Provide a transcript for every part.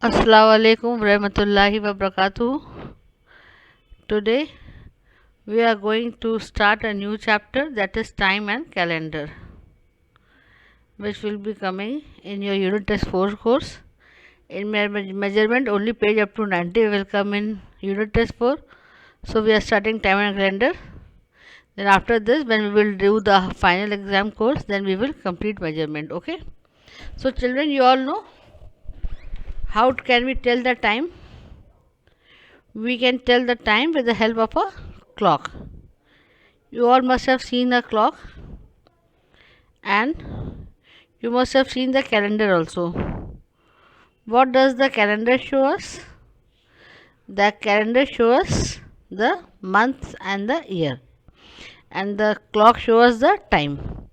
Assalamualaikum warahmatullahi wabarakatuh. Today we are going to start a new chapter, that is time and calendar, which will be coming in your unit test 4 course. In measurement only page up to 90 will come in unit test 4. So we are starting time and calendar. Then after this, when we will do the final exam course, then we will complete measurement. Okay. So children, you all know how can we tell the time? We can tell the time with the help of a clock. You all must have seen a clock, and you must have seen the calendar also. What does the calendar show us? The calendar shows us the months and the year, and the clock shows us the time.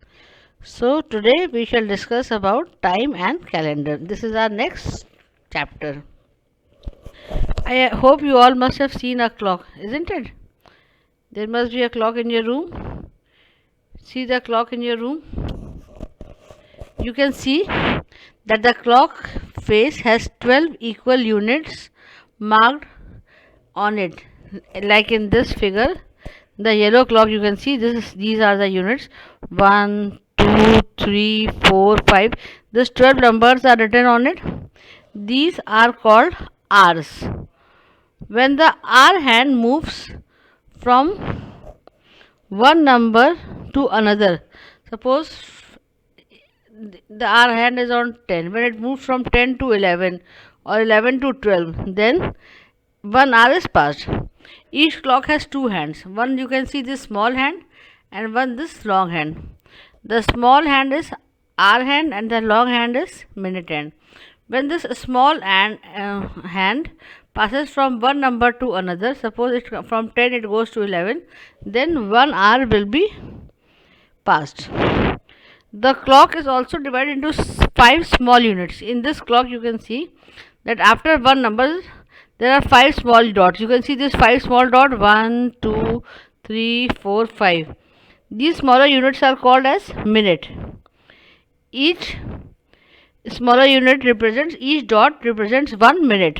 So today we shall discuss about time and calendar. This is our next chapter. I hope you all must have seen a clock, isn't it? There must be a clock in your room. See the clock in your room. You can see that the clock face has 12 equal units marked on it, like in this figure. The yellow clock, you can see these are the units 1, 2, 3, 4, 5. These 12 numbers are written on it. These are called hours. When the hour hand moves from one number to another, suppose the hour hand is on 10, when it moves from 10 to 11 or 11 to 12, then 1 hour is passed. Each clock has two hands. One, you can see this small hand, and one this long hand. The small hand is hour hand and the long hand is minute hand. When this small hand passes from one number to another, suppose it from 10 it goes to 11, then 1 hour will be passed. The clock is also divided into 5 small units. In this clock you can see that after one number there are 5 small dots. You can see this 5 small dot, 1, 2, 3, 4, 5. These smaller units are called as minute. Each smaller unit represents, each dot represents 1 minute.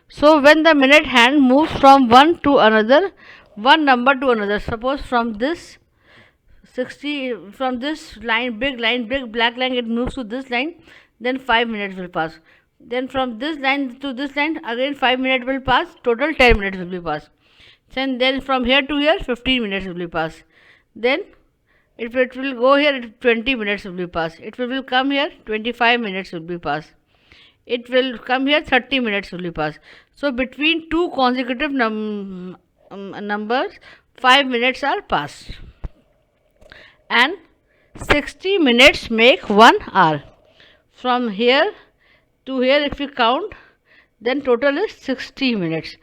So when the minute hand moves from one to another, one number to another, suppose from this 60, from this line, big black line, it moves to this line, then 5 minutes will pass. Then from this line to this line, again 5 minutes will pass, total 10 minutes will be passed. Then from here to here, 15 minutes will be passed. Then if it will go here, 20 minutes will be passed. It will come here, 25 minutes will be passed. It will come here, 30 minutes will be passed. So between two consecutive numbers, 5 minutes are passed. And 60 minutes make 1 hour. From here to here, if we count, then total is 60 minutes.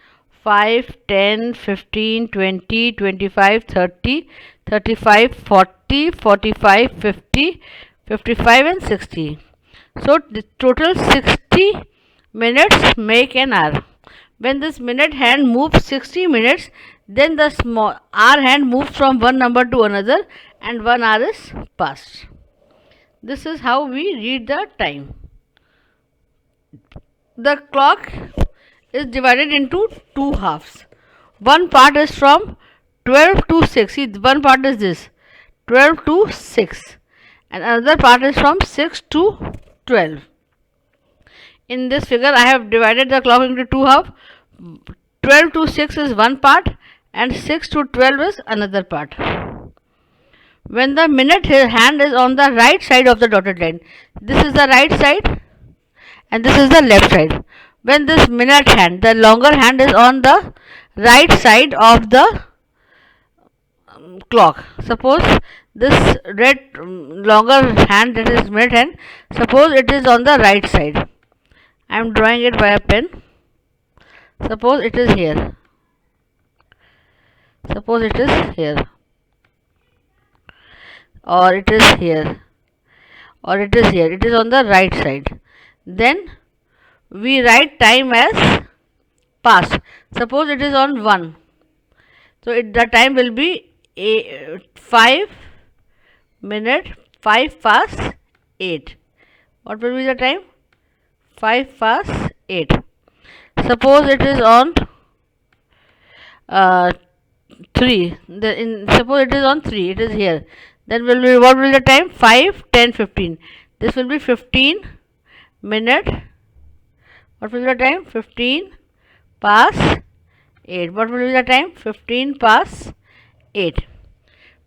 5, 10, 15, 20, 25, 30, 35, 40, 45, 50, 55 and 60. So the total 60 minutes make an hour. When this minute hand moves 60 minutes, then the small hour hand moves from one number to another and 1 hour is passed. This is how we read the time. The clock is divided into two halves. One part is from 12 to 6. See, one part is this 12 to 6, and another part is from 6 to 12. In this figure, I have divided the clock into two halves. 12 to 6 is one part, and 6 to 12 is another part. When the minute hand is on the right side of the dotted line, this is the right side and this is the left side. When this minute hand, the longer hand, is on the right side of the clock, suppose this red longer hand, that is minute hand, suppose it is on the right side. I am drawing it by a pen. Suppose it is here. Suppose it is here, or it is here, or it is here. It is on the right side. Then we write time as past. Suppose it is on 1. So the time will be 5 minute 5 past 8. What will be the time? 5 past 8. Suppose it is on 3. Suppose it is on 3. It is here. Then will be, what will be the time? 5, 10, 15. This will be 15 minute. What will be the time? 15 past 8. What will be the time? 15 past 8.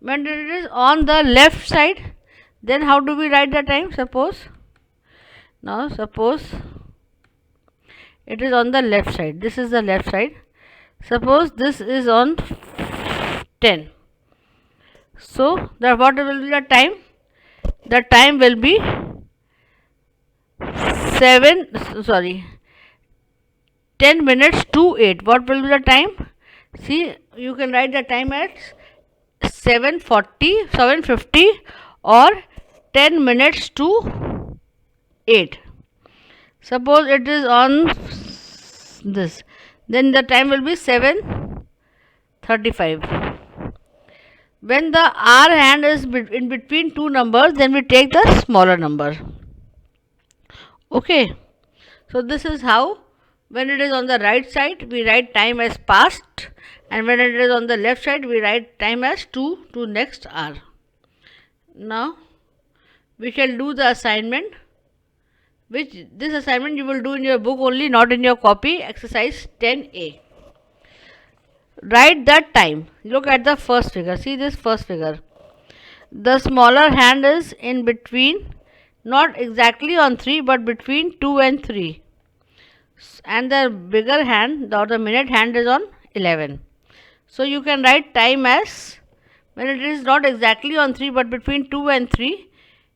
When it is on the left side, then how do we write the time? Suppose it is on the left side. This is the left side. Suppose this is on 10. So what will be the time? The time will be 10 minutes to 8. What will be the time? See, you can write the time as 7:40, 7:50 or 10 minutes to 8. Suppose it is on this, then the time will be 7:35. When the hour hand is in between two numbers, then we take the smaller number. Okay, so this is how, when it is on the right side, we write time as past, and when it is on the left side, we write time as to next hour. Now we shall do the assignment, which this assignment you will do in your book only, not in your copy. Exercise 10A. Write the time. Look at the first figure. See this first figure. The smaller hand is in between, not exactly on 3, but between 2 and 3. And the bigger hand, or the minute hand, is on 11. So you can write time as, when it is not exactly on 3 but between 2 and 3,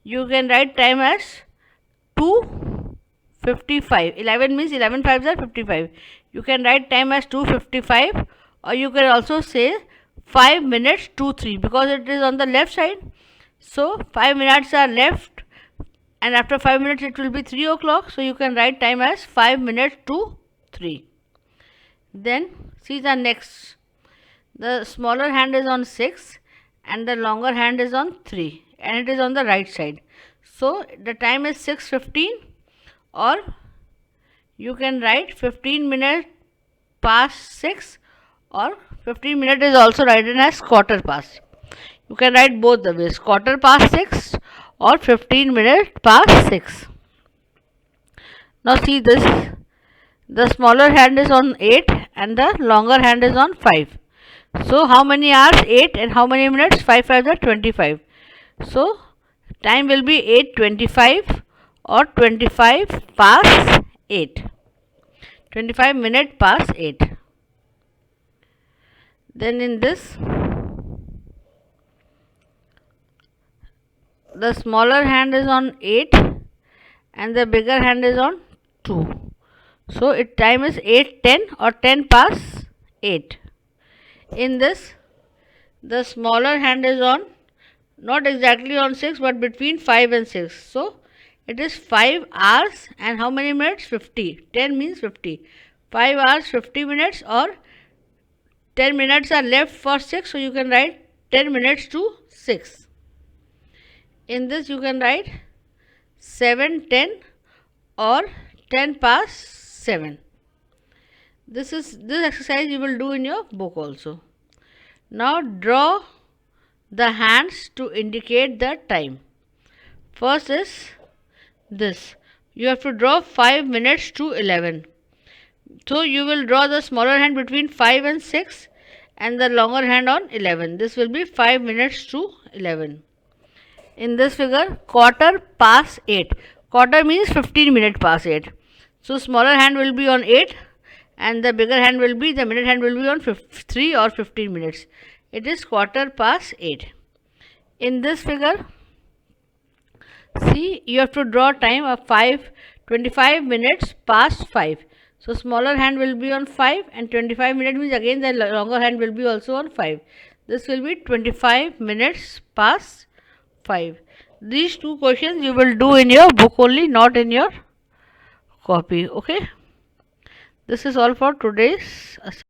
you can write time as 2:55. 11 means 11 5s are 55. You can write time as 2:55, or you can also say 5 minutes to 3, because it is on the left side. So 5 minutes are left, and after 5 minutes it will be 3 o'clock. So you can write time as 5 minutes to 3. Then see the next. The smaller hand is on 6 and the longer hand is on 3, and it is on the right side. So the time is 6:15, or you can write 15 minutes past 6, or 15 minutes is also written as quarter past. You can write both the ways, quarter past 6 or 15 minutes past 6. Now see this, the smaller hand is on 8 and the longer hand is on 5. So how many hours? 8, and how many minutes? 5 5 are 25. So time will be 8:25 or 25 past 8. 25 minutes past 8. Then in this, the smaller hand is on 8 and the bigger hand is on 2. So its time is 8:10 or 10 past 8. In this, the smaller hand is on, not exactly on 6 but between 5 and 6. So it is 5 hours and how many minutes? 50. 10 means 50. 5 hours 50 minutes, or 10 minutes are left for 6. So you can write 10 minutes to 6. In this you can write 7:10 or 10 past 7. This exercise you will do in your book also. Now draw the hands to indicate the time. First is this. You have to draw 5 minutes to 11. So you will draw the smaller hand between 5 and 6 and the longer hand on 11. This will be 5 minutes to 11. In this figure, quarter past 8. Quarter means 15 minutes past 8. So smaller hand will be on 8 and the bigger hand will be, the minute hand will be on 3 or 15 minutes. It is quarter past 8. In this figure, see, you have to draw time of 25 minutes past 5. So smaller hand will be on 5 and 25 minutes means again the longer hand will be also on 5. This will be 25 minutes past 5. These two questions you will do in your book only, not in your copy. Okay. This is all for today's